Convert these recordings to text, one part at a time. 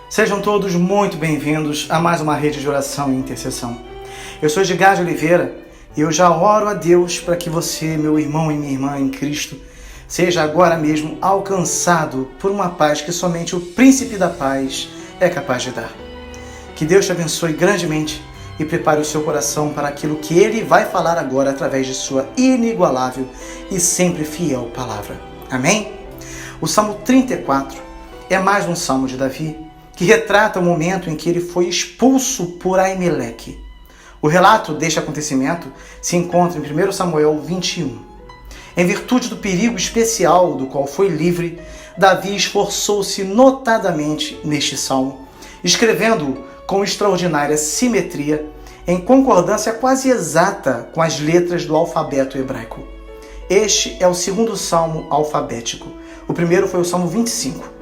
Sejam todos muito bem-vindos a mais uma rede de oração e intercessão. Eu sou Edgar de Oliveira e eu já oro a Deus para que você, meu irmão e minha irmã em Cristo, seja agora mesmo alcançado por uma paz que somente o Príncipe da Paz é capaz de dar. Que Deus te abençoe grandemente e prepare o seu coração para aquilo que Ele vai falar agora através de sua inigualável e sempre fiel palavra. Amém? O Salmo 34 é mais um salmo de Davi, que retrata o momento em que ele foi expulso por Aimeleque. O relato deste acontecimento se encontra em 1 Samuel 21. Em virtude do perigo especial do qual foi livre, Davi esforçou-se notadamente neste salmo, escrevendo-o com extraordinária simetria, em concordância quase exata com as letras do alfabeto hebraico. Este é o segundo salmo alfabético. O primeiro foi o Salmo 25.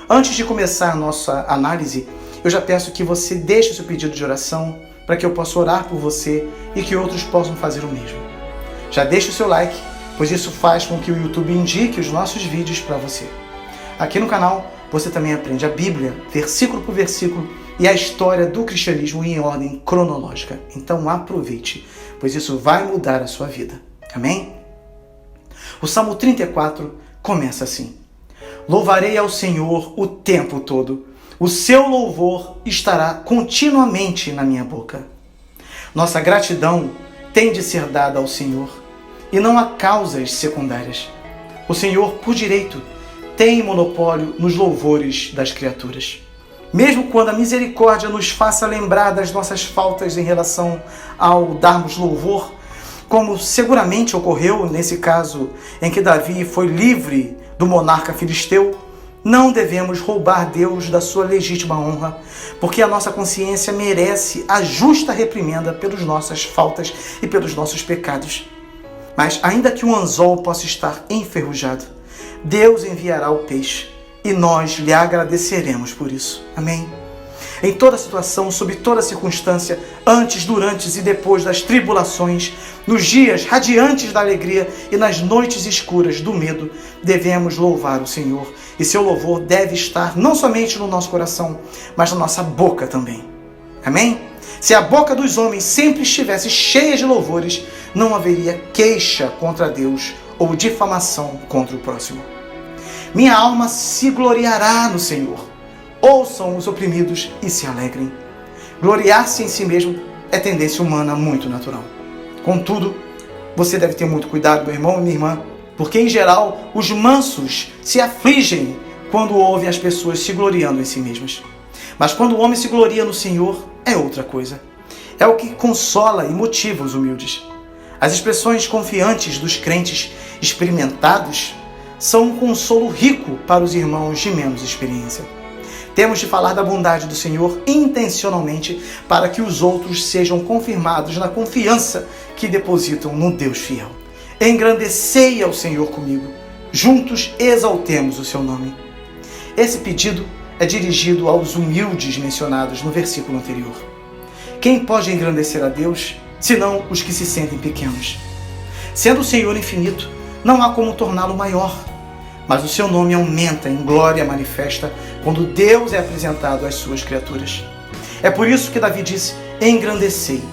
Antes de começar a nossa análise, eu já peço que você deixe o seu pedido de oração para que eu possa orar por você e que outros possam fazer o mesmo. Já deixe o seu like, pois isso faz com que o YouTube indique os nossos vídeos para você. Aqui no canal você também aprende a Bíblia, versículo por versículo, e a história do cristianismo em ordem cronológica. Então aproveite, pois isso vai mudar a sua vida. Amém? O Salmo 34 começa assim: Louvarei ao Senhor o tempo todo. O seu louvor estará continuamente na minha boca. Nossa gratidão tem de ser dada ao Senhor, e não há causas secundárias. O Senhor, por direito, tem monopólio nos louvores das criaturas. Mesmo quando a misericórdia nos faça lembrar das nossas faltas em relação ao darmos louvor, como seguramente ocorreu nesse caso em que Davi foi livre do monarca filisteu, não devemos roubar Deus da sua legítima honra, porque a nossa consciência merece a justa reprimenda pelas nossas faltas e pelos nossos pecados. Mas ainda que o anzol possa estar enferrujado, Deus enviará o peixe e nós lhe agradeceremos por isso. Amém? Em toda situação, sob toda circunstância, antes, durante e depois das tribulações, nos dias radiantes da alegria e nas noites escuras do medo, devemos louvar o Senhor. E seu louvor deve estar não somente no nosso coração, mas na nossa boca também. Amém? Se a boca dos homens sempre estivesse cheia de louvores, não haveria queixa contra Deus ou difamação contra o próximo. Minha alma se gloriará no Senhor. Ouçam os oprimidos e se alegrem. Gloriar-se em si mesmo é tendência humana muito natural. Contudo, você deve ter muito cuidado, meu irmão e minha irmã, porque em geral os mansos se afligem quando ouvem as pessoas se gloriando em si mesmas. Mas quando o homem se gloria no Senhor, é outra coisa. É o que consola e motiva os humildes. As expressões confiantes dos crentes experimentados são um consolo rico para os irmãos de menos experiência. Temos de falar da bondade do Senhor intencionalmente para que os outros sejam confirmados na confiança que depositam no Deus fiel. Engrandecei ao Senhor comigo, juntos exaltemos o seu nome. Esse pedido é dirigido aos humildes mencionados no versículo anterior. Quem pode engrandecer a Deus, senão os que se sentem pequenos? Sendo o Senhor infinito, não há como torná-lo maior. Mas o seu nome aumenta em glória manifesta quando Deus é apresentado às suas criaturas. É por isso que Davi disse: engrandecei.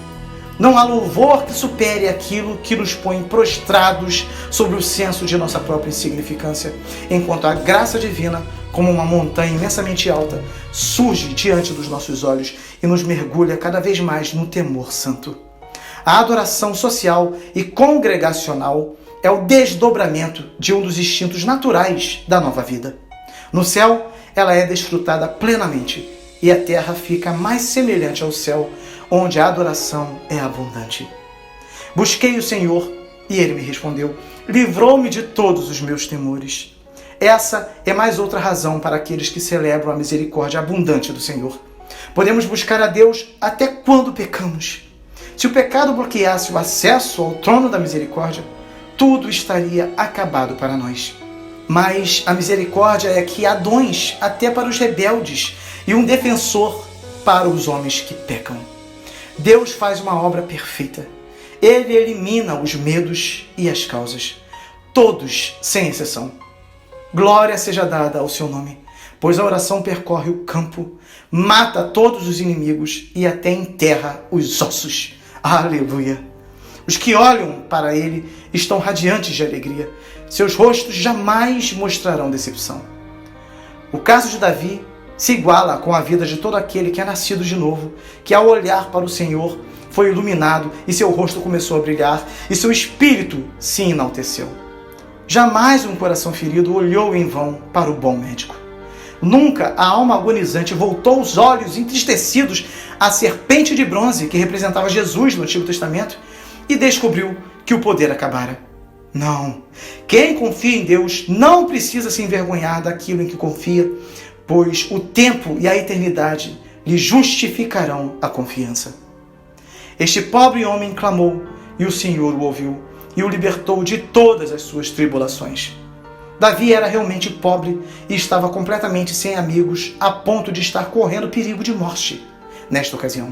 Não há louvor que supere aquilo que nos põe prostrados sobre o senso de nossa própria insignificância, enquanto a graça divina, como uma montanha imensamente alta, surge diante dos nossos olhos e nos mergulha cada vez mais no temor santo. A adoração social e congregacional é o desdobramento de um dos instintos naturais da nova vida. No céu, ela é desfrutada plenamente e a terra fica mais semelhante ao céu, onde a adoração é abundante. Busquei o Senhor e Ele me respondeu, livrou-me de todos os meus temores. Essa é mais outra razão para aqueles que celebram a misericórdia abundante do Senhor. Podemos buscar a Deus até quando pecamos. Se o pecado bloqueasse o acesso ao trono da misericórdia, tudo estaria acabado para nós. Mas a misericórdia é que há dons até para os rebeldes e um defensor para os homens que pecam. Deus faz uma obra perfeita. Ele elimina os medos e as causas. Todos, sem exceção. Glória seja dada ao seu nome. pois a oração percorre o campo, mata todos os inimigos e até enterra os ossos. Aleluia! Os que olham para ele estão radiantes de alegria. Seus rostos jamais mostrarão decepção. O caso de Davi se iguala com a vida de todo aquele que é nascido de novo, que ao olhar para o Senhor foi iluminado e seu rosto começou a brilhar e seu espírito se enalteceu. Jamais um coração ferido olhou em vão para o bom médico. Nunca a alma agonizante voltou os olhos entristecidos à serpente de bronze que representava Jesus no Antigo Testamento e descobriu que o poder acabara. Não. Quem confia em Deus não precisa se envergonhar daquilo em que confia, pois o tempo e a eternidade lhe justificarão a confiança. Este pobre homem clamou e o Senhor o ouviu e o libertou de todas as suas tribulações. Davi era realmente pobre e estava completamente sem amigos, a ponto de estar correndo perigo de morte nesta ocasião.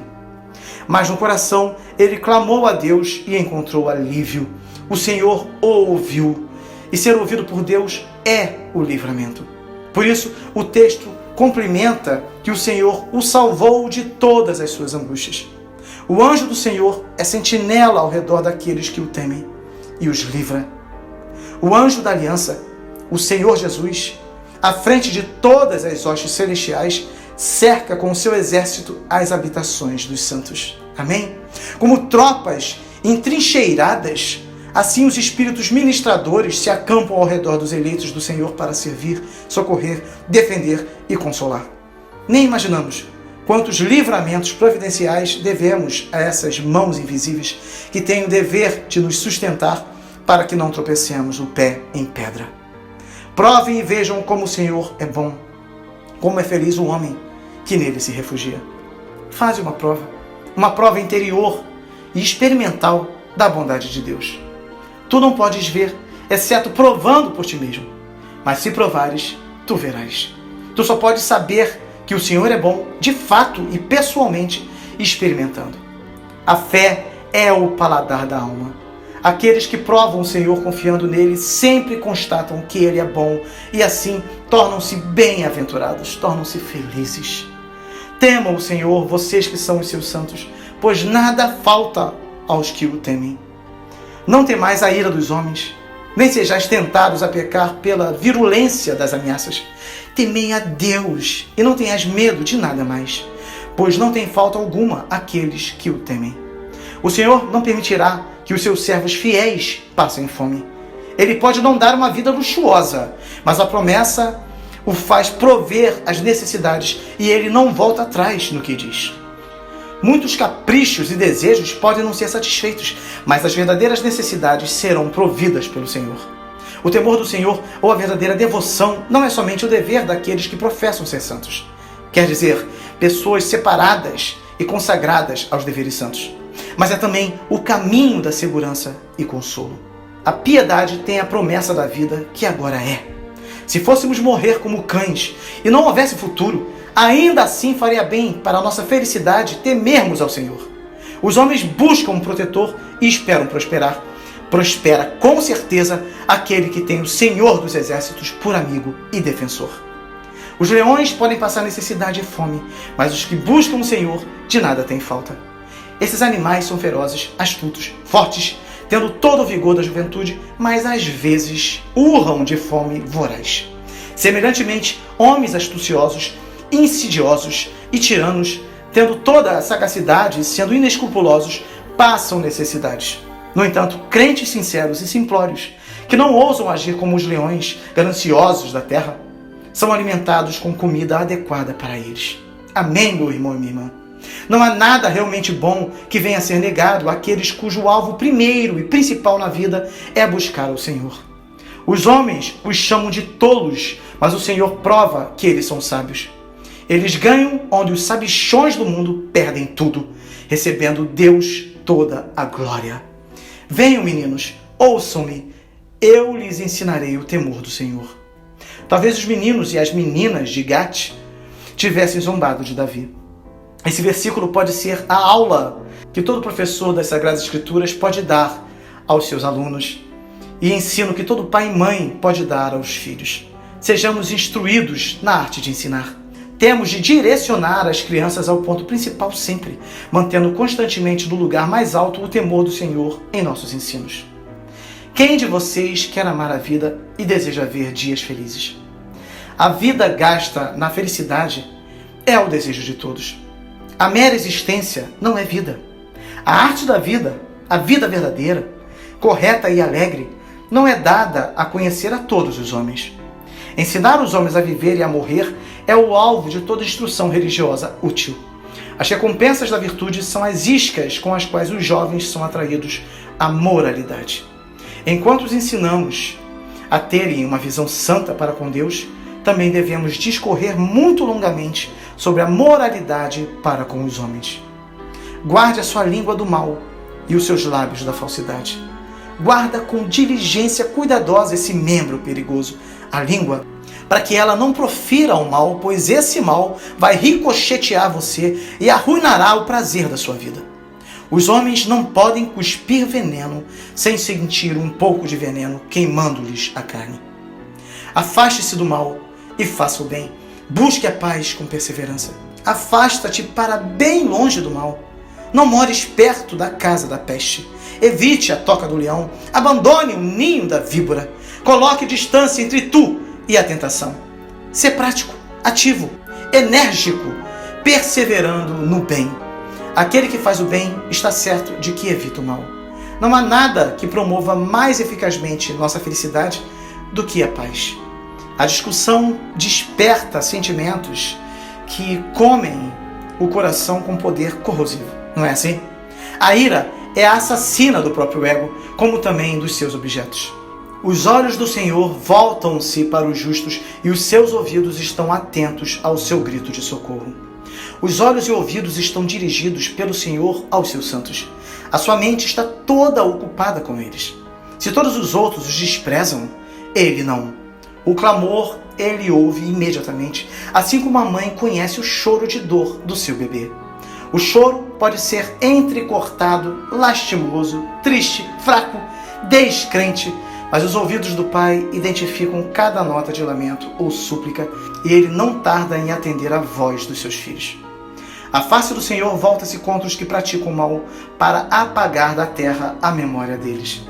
Mas no coração ele clamou a Deus e encontrou alívio. O Senhor o ouviu, e ser ouvido por Deus é o livramento. Por isso, o texto complementa que o Senhor o salvou de todas as suas angústias. O anjo do Senhor é sentinela ao redor daqueles que o temem e os livra. O anjo da aliança, o Senhor Jesus, à frente de todas as hostes celestiais, cerca com o seu exército as habitações dos santos. Amém? Como tropas entrincheiradas, assim os espíritos ministradores se acampam ao redor dos eleitos do Senhor para servir, socorrer, defender e consolar. Nem imaginamos quantos livramentos providenciais devemos a essas mãos invisíveis que têm o dever de nos sustentar para que não tropecemos o pé em pedra. Provem e vejam como o Senhor é bom, como é feliz o homem que nele se refugia. Faze uma prova interior e experimental da bondade de Deus. Tu não podes ver, exceto provando por ti mesmo. Mas se provares, tu verás. Tu só podes saber que o Senhor é bom, de fato e pessoalmente, experimentando. A fé é o paladar da alma. Aqueles que provam o Senhor confiando nele sempre constatam que ele é bom e assim tornam-se bem-aventurados, tornam-se felizes. Temam o Senhor, vocês que são os seus santos, pois nada falta aos que o temem. Não temais a ira dos homens, nem sejais tentados a pecar pela virulência das ameaças. Temei a Deus e não tenhais medo de nada mais, pois não tem falta alguma aqueles que o temem. O Senhor não permitirá que os seus servos fiéis passem fome. Ele pode não dar uma vida luxuosa, mas a promessa o faz prover as necessidades e ele não volta atrás no que diz. Muitos caprichos e desejos podem não ser satisfeitos, mas as verdadeiras necessidades serão providas pelo Senhor. O temor do Senhor ou a verdadeira devoção não é somente o dever daqueles que professam ser santos. Quer dizer, pessoas separadas e consagradas aos deveres santos. Mas é também o caminho da segurança e consolo. A piedade tem a promessa da vida que agora é. Se fôssemos morrer como cães e não houvesse futuro, ainda assim faria bem para a nossa felicidade temermos ao Senhor. Os homens buscam um protetor e esperam prosperar. Prospera com certeza aquele que tem o Senhor dos Exércitos por amigo e defensor. Os leões podem passar necessidade e fome, mas os que buscam o Senhor de nada têm falta. Esses animais são ferozes, astutos, fortes, tendo todo o vigor da juventude, mas às vezes urram de fome voraz. Semelhantemente, homens astuciosos, insidiosos e tiranos, tendo toda a sagacidade e sendo inescrupulosos, passam necessidades. No entanto, crentes sinceros e simplórios, que não ousam agir como os leões gananciosos da terra, são alimentados com comida adequada para eles. Amém, meu irmão e minha irmã? Não há nada realmente bom que venha a ser negado àqueles cujo alvo primeiro e principal na vida é buscar ao Senhor. Os homens os chamam de tolos, mas o Senhor prova que eles são sábios. Eles ganham onde os sabichões do mundo perdem tudo, recebendo Deus toda a glória. Venham, meninos, ouçam-me, eu lhes ensinarei o temor do Senhor. Talvez os meninos e as meninas de Gate tivessem zombado de Davi. Esse versículo pode ser a aula que todo professor das Sagradas Escrituras pode dar aos seus alunos e ensino que todo pai e mãe pode dar aos filhos. sejamos instruídos na arte de ensinar. Temos de direcionar as crianças ao ponto principal sempre, mantendo constantemente no lugar mais alto o temor do Senhor em nossos ensinos. Quem de vocês quer amar a vida e deseja ver dias felizes? A vida gasta na felicidade é o desejo de todos. A mera existência não é vida. A arte da vida, a vida verdadeira, correta e alegre, não é dada a conhecer a todos os homens. Ensinar os homens a viver e a morrer é o alvo de toda instrução religiosa útil. As recompensas da virtude são as iscas com as quais os jovens são atraídos à moralidade. Enquanto os ensinamos a terem uma visão santa para com Deus, também devemos discorrer muito longamente sobre a moralidade para com os homens. Guarde a sua língua do mal e os seus lábios da falsidade. Guarda com diligência cuidadosa esse membro perigoso, a língua, para que ela não profira o mal, pois esse mal vai ricochetear você e arruinará o prazer da sua vida. Os homens não podem cuspir veneno sem sentir um pouco de veneno queimando-lhes a carne. Afaste-se do mal e faça o bem. Busque a paz com perseverança. Afasta-te para bem longe do mal. Não mores perto da casa da peste. Evite a toca do leão. Abandone o ninho da víbora. Coloque distância entre tu e a tentação. Sê prático, ativo, enérgico, perseverando no bem. Aquele que faz o bem está certo de que evita o mal. Não há nada que promova mais eficazmente nossa felicidade do que a paz. A discussão desperta sentimentos que comem o coração com poder corrosivo, não é assim? A ira é a assassina do próprio ego, como também dos seus objetos. Os olhos do Senhor voltam-se para os justos e os seus ouvidos estão atentos ao seu grito de socorro. Os olhos e ouvidos estão dirigidos pelo Senhor aos seus santos. A sua mente está toda ocupada com eles. Se todos os outros os desprezam, ele não. O clamor ele ouve imediatamente, assim como a mãe conhece o choro de dor do seu bebê. O choro pode ser entrecortado, lastimoso, triste, fraco, descrente, mas os ouvidos do pai identificam cada nota de lamento ou súplica e ele não tarda em atender a voz dos seus filhos. A face do Senhor volta-se contra os que praticam o mal para apagar da terra a memória deles.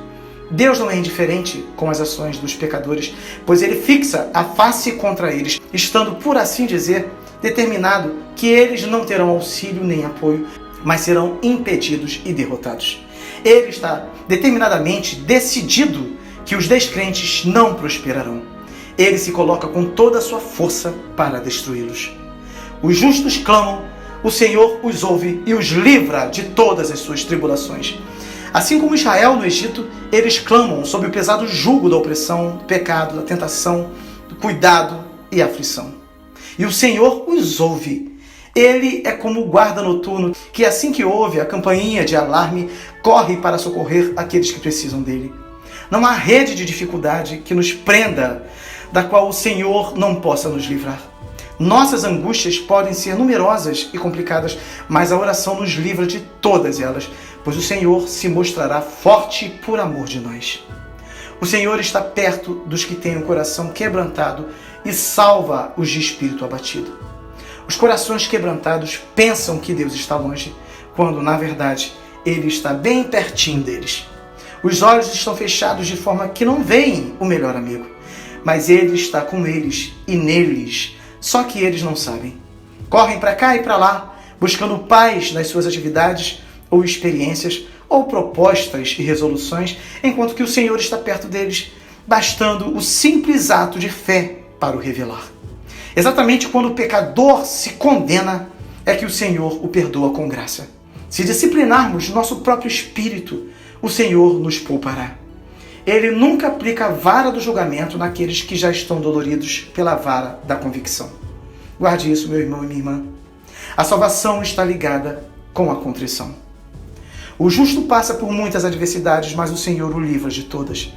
Deus não é indiferente com as ações dos pecadores, pois ele fixa a face contra eles, estando, por assim dizer, determinado que eles não terão auxílio nem apoio, mas serão impedidos e derrotados. Ele está determinadamente decidido que os descrentes não prosperarão. Ele se coloca com toda a sua força para destruí-los. Os justos clamam, o Senhor os ouve e os livra de todas as suas tribulações. Assim como Israel no Egito, eles clamam sob o pesado jugo da opressão, do pecado, da tentação, do cuidado e aflição. E o Senhor os ouve. Ele é como o guarda noturno que, assim que ouve a campainha de alarme, corre para socorrer aqueles que precisam dele. Não há rede de dificuldade que nos prenda, da qual o Senhor não possa nos livrar. Nossas angústias podem ser numerosas e complicadas, mas a oração nos livra de todas elas, pois o Senhor se mostrará forte por amor de nós. O Senhor está perto dos que têm o coração quebrantado e salva os de espírito abatido. Os corações quebrantados pensam que Deus está longe, quando, na verdade, Ele está bem pertinho deles. Os olhos estão fechados de forma que não veem o melhor amigo, mas Ele está com eles e neles, só que eles não sabem. Correm para cá e para lá, buscando paz nas suas atividades ou experiências, ou propostas e resoluções, enquanto que o Senhor está perto deles, bastando o simples ato de fé para o revelar. Exatamente quando o pecador se condena, é que o Senhor o perdoa com graça. Se disciplinarmos nosso próprio espírito, o Senhor nos poupará. Ele nunca aplica a vara do julgamento naqueles que já estão doloridos pela vara da convicção. Guarde isso, meu irmão e minha irmã. A salvação está ligada com a contrição. O justo passa por muitas adversidades, mas o Senhor o livra de todas.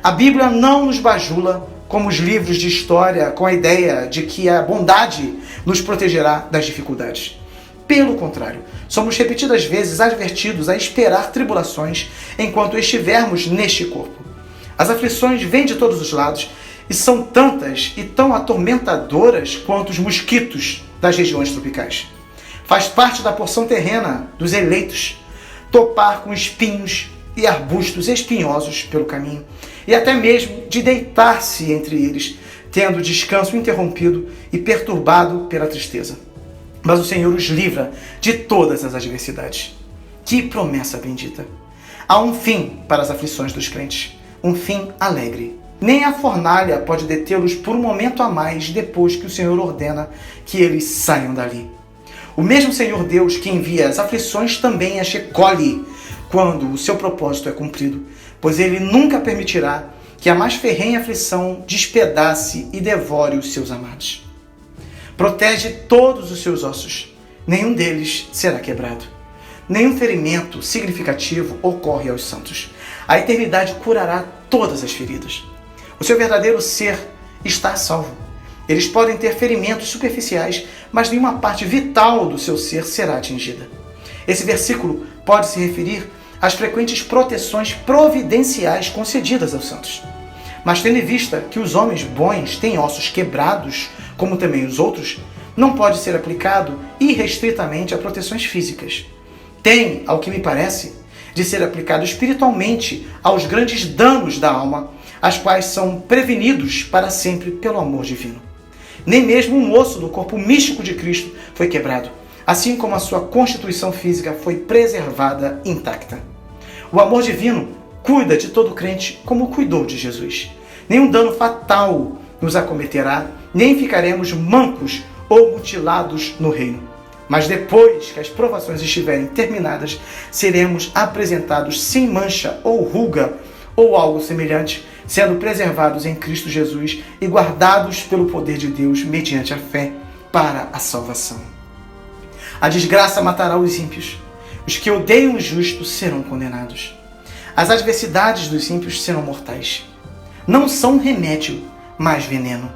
A Bíblia não nos bajula como os livros de história com a ideia de que a bondade nos protegerá das dificuldades. Pelo contrário, somos repetidas vezes advertidos a esperar tribulações enquanto estivermos neste corpo. As aflições vêm de todos os lados e são tantas e tão atormentadoras quanto os mosquitos das regiões tropicais. Faz parte da porção terrena dos eleitos topar com espinhos e arbustos espinhosos pelo caminho, e até mesmo de deitar-se entre eles, tendo descanso interrompido e perturbado pela tristeza. Mas o Senhor os livra de todas as adversidades. Que promessa bendita! Há um fim para as aflições dos crentes, um fim alegre. Nem a fornalha pode detê-los por um momento a mais depois que o Senhor ordena que eles saiam dali. O mesmo Senhor Deus que envia as aflições também as recolhe quando o seu propósito é cumprido, pois ele nunca permitirá que a mais ferrenha aflição despedace e devore os seus amados. Protege todos os seus ossos, nenhum deles será quebrado. Nenhum ferimento significativo ocorre aos santos. A eternidade curará todas as feridas. O seu verdadeiro ser está a salvo. Eles podem ter ferimentos superficiais, mas nenhuma parte vital do seu ser será atingida. Esse versículo pode se referir às frequentes proteções providenciais concedidas aos santos. Mas tendo em vista que os homens bons têm ossos quebrados, como também os outros, não pode ser aplicado irrestritamente a proteções físicas. Tem, ao que me parece, de ser aplicado espiritualmente aos grandes danos da alma, as quais são prevenidos para sempre pelo amor divino. Nem mesmo um osso do corpo místico de Cristo foi quebrado, assim como a sua constituição física foi preservada intacta. O amor divino cuida de todo crente como cuidou de Jesus. Nenhum dano fatal nos acometerá, nem ficaremos mancos ou mutilados no reino. Mas depois que as provações estiverem terminadas, seremos apresentados sem mancha ou ruga ou algo semelhante, sendo preservados em Cristo Jesus e guardados pelo poder de Deus mediante a fé para a salvação. A desgraça matará os ímpios. Os que odeiam o justo serão condenados. As adversidades dos ímpios serão mortais. Não são remédio, mas veneno.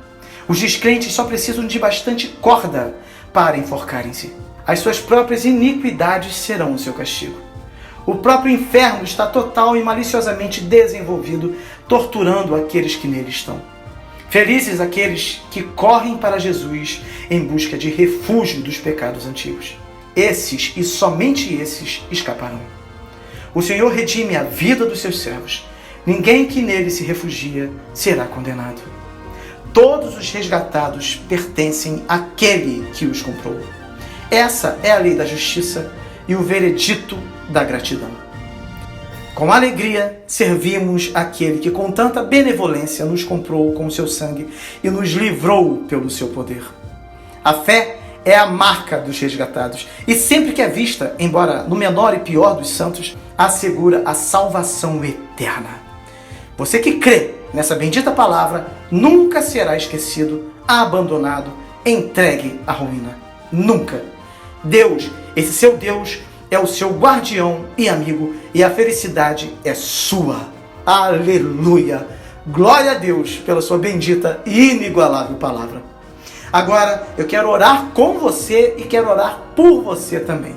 Os descrentes só precisam de bastante corda para enforcarem-se. As suas próprias iniquidades serão o seu castigo. O próprio inferno está total e maliciosamente desenvolvido, torturando aqueles que nele estão. Felizes aqueles que correm para Jesus em busca de refúgio dos pecados antigos. Esses, e somente esses, escaparão. O Senhor redime a vida dos seus servos. Ninguém que nele se refugia será condenado. Todos os resgatados pertencem àquele que os comprou. Essa é a lei da justiça e o veredito da gratidão. Com alegria, servimos aquele que com tanta benevolência nos comprou com o seu sangue e nos livrou pelo seu poder. A fé é a marca dos resgatados e sempre que é vista, embora no menor e pior dos santos, assegura a salvação eterna. Você que crê nessa bendita palavra nunca será esquecido, abandonado, entregue à ruína. Nunca. Deus, esse seu Deus, é o seu guardião e amigo, e a felicidade é sua. Aleluia! Glória a Deus pela sua bendita e inigualável palavra. Agora, eu quero orar com você e quero orar por você também.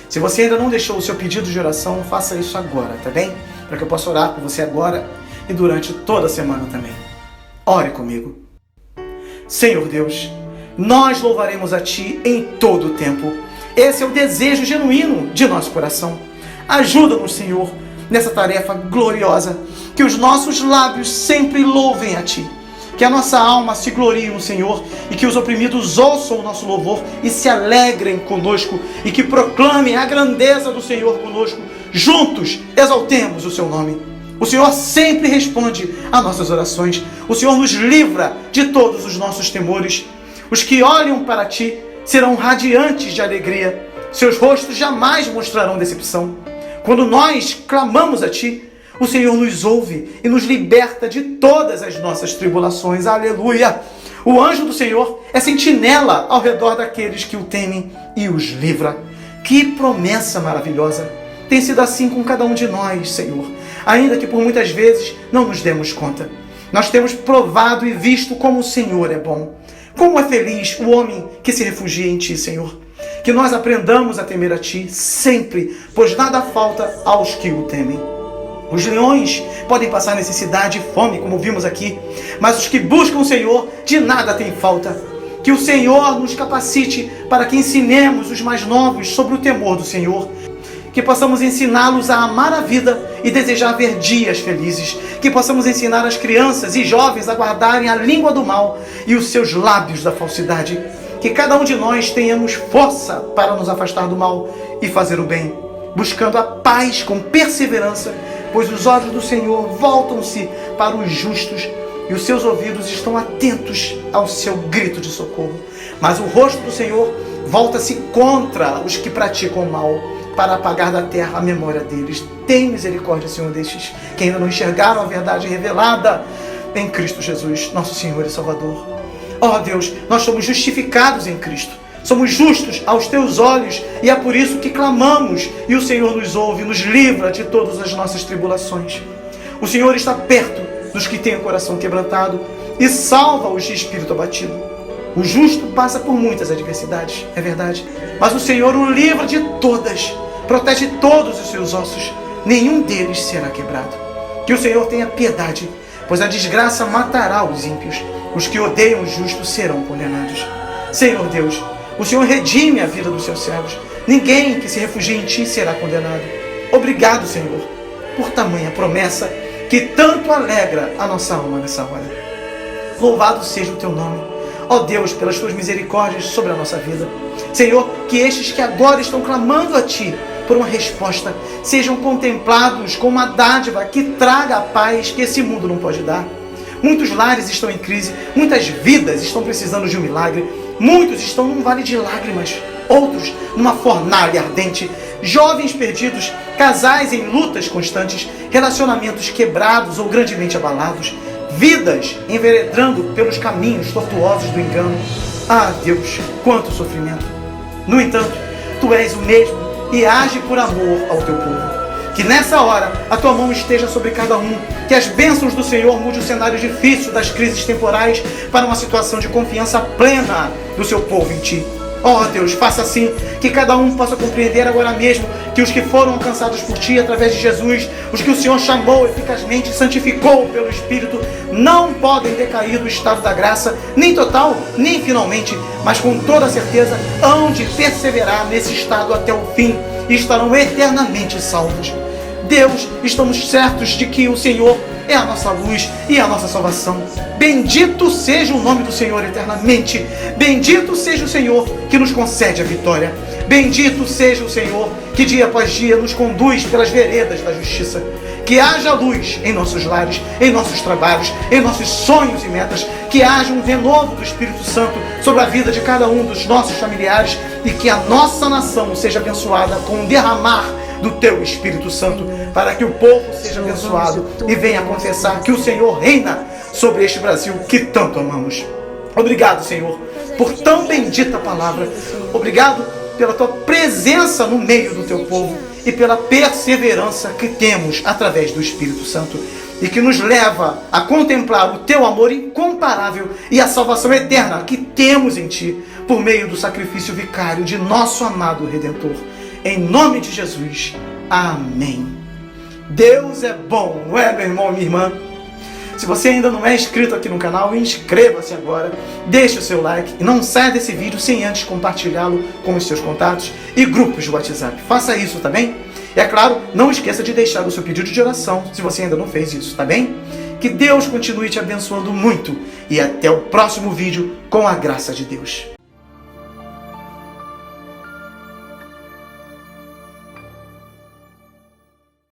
Se você ainda não deixou o seu pedido de oração, faça isso agora, tá bem? Para que eu possa orar por você agora e durante toda a semana também. Ore comigo. Senhor Deus, nós louvaremos a Ti em todo o tempo. Esse é o desejo genuíno de nosso coração. Ajuda-nos, Senhor, nessa tarefa gloriosa, que os nossos lábios sempre louvem a Ti, que a nossa alma se glorie no Senhor e que os oprimidos ouçam o nosso louvor e se alegrem conosco e que proclamem a grandeza do Senhor conosco. Juntos exaltemos o Seu nome. O Senhor sempre responde a nossas orações. O Senhor nos livra de todos os nossos temores. Os que olham para Ti serão radiantes de alegria. Seus rostos jamais mostrarão decepção. Quando nós clamamos a Ti, o Senhor nos ouve e nos liberta de todas as nossas tribulações. Aleluia! O anjo do Senhor é sentinela ao redor daqueles que o temem e os livra. Que promessa maravilhosa! Tem sido assim com cada um de nós, Senhor, ainda que por muitas vezes não nos demos conta. Nós temos provado e visto como o Senhor é bom. Como é feliz o homem que se refugia em Ti, Senhor. Que nós aprendamos a temer a Ti sempre, pois nada falta aos que o temem. Os leões podem passar necessidade e fome, como vimos aqui, mas os que buscam o Senhor de nada têm falta. Que o Senhor nos capacite para que ensinemos os mais novos sobre o temor do Senhor. Que possamos ensiná-los a amar a vida e desejar ver dias felizes. Que possamos ensinar as crianças e jovens a guardarem a língua do mal e os seus lábios da falsidade. Que cada um de nós tenhamos força para nos afastar do mal e fazer o bem, buscando a paz com perseverança, pois os olhos do Senhor voltam-se para os justos e os seus ouvidos estão atentos ao seu grito de socorro. Mas o rosto do Senhor volta-se contra os que praticam o mal, para apagar da terra a memória deles. Tem misericórdia, Senhor, destes que ainda não enxergaram a verdade revelada em Cristo Jesus, nosso Senhor e Salvador. Ó Deus, nós somos justificados em Cristo. Somos justos aos teus olhos e é por isso que clamamos e o Senhor nos ouve, nos livra de todas as nossas tribulações. O Senhor está perto dos que têm o coração quebrantado e salva-os de espírito abatido. O justo passa por muitas adversidades, é verdade, mas o Senhor o livra de todas, protege todos os seus ossos, nenhum deles será quebrado. Que o Senhor tenha piedade, pois a desgraça matará os ímpios, os que odeiam os justos serão condenados. Senhor Deus, o Senhor redime a vida dos seus servos, ninguém que se refugie em Ti será condenado. Obrigado, Senhor, por tamanha promessa que tanto alegra a nossa alma nessa hora. Louvado seja o Teu nome, ó Deus, pelas Tuas misericórdias sobre a nossa vida. Senhor, que estes que agora estão clamando a Ti por uma resposta, sejam contemplados com uma dádiva que traga a paz que esse mundo não pode dar. Muitos lares estão em crise, muitas vidas estão precisando de um milagre, muitos estão num vale de lágrimas, outros numa fornalha ardente, jovens perdidos, casais em lutas constantes, relacionamentos quebrados ou grandemente abalados, vidas enveredando pelos caminhos tortuosos do engano. Ah, Deus, quanto sofrimento! No entanto, Tu és o mesmo e age por amor ao Teu povo. Que nessa hora a Tua mão esteja sobre cada um, que as bênçãos do Senhor mude o cenário difícil das crises temporais para uma situação de confiança plena do Seu povo em Ti. Ó Deus, faça assim, que cada um possa compreender agora mesmo que os que foram alcançados por Ti através de Jesus, os que o Senhor chamou eficazmente e santificou pelo Espírito, não podem decair do estado da graça, nem total, nem finalmente, mas com toda certeza hão de perseverar nesse estado até o fim e estarão eternamente salvos. Deus, estamos certos de que o Senhor é a nossa luz e a nossa salvação. Bendito seja o nome do Senhor eternamente. Bendito seja o Senhor que nos concede a vitória. Bendito seja o Senhor que dia após dia nos conduz pelas veredas da justiça. Que haja luz em nossos lares, em nossos trabalhos, em nossos sonhos e metas. Que haja um renovo do Espírito Santo sobre a vida de cada um dos nossos familiares e que a nossa nação seja abençoada com o derramar do Teu Espírito Santo, para que o povo seja abençoado e venha confessar que o Senhor reina sobre este Brasil que tanto amamos. Obrigado, Senhor, por tão bendita palavra. Obrigado pela Tua presença no meio do Teu povo e pela perseverança que temos através do Espírito Santo e que nos leva a contemplar o Teu amor incomparável e a salvação eterna que temos em Ti por meio do sacrifício vicário de nosso amado Redentor. Em nome de Jesus. Amém. Deus é bom, não é, meu irmão e minha irmã? Se você ainda não é inscrito aqui no canal, inscreva-se agora, deixe o seu like e não saia desse vídeo sem antes compartilhá-lo com os seus contatos e grupos de WhatsApp. Faça isso, tá bem? E é claro, não esqueça de deixar o seu pedido de oração se você ainda não fez isso, tá bem? Que Deus continue te abençoando muito e até o próximo vídeo com a graça de Deus.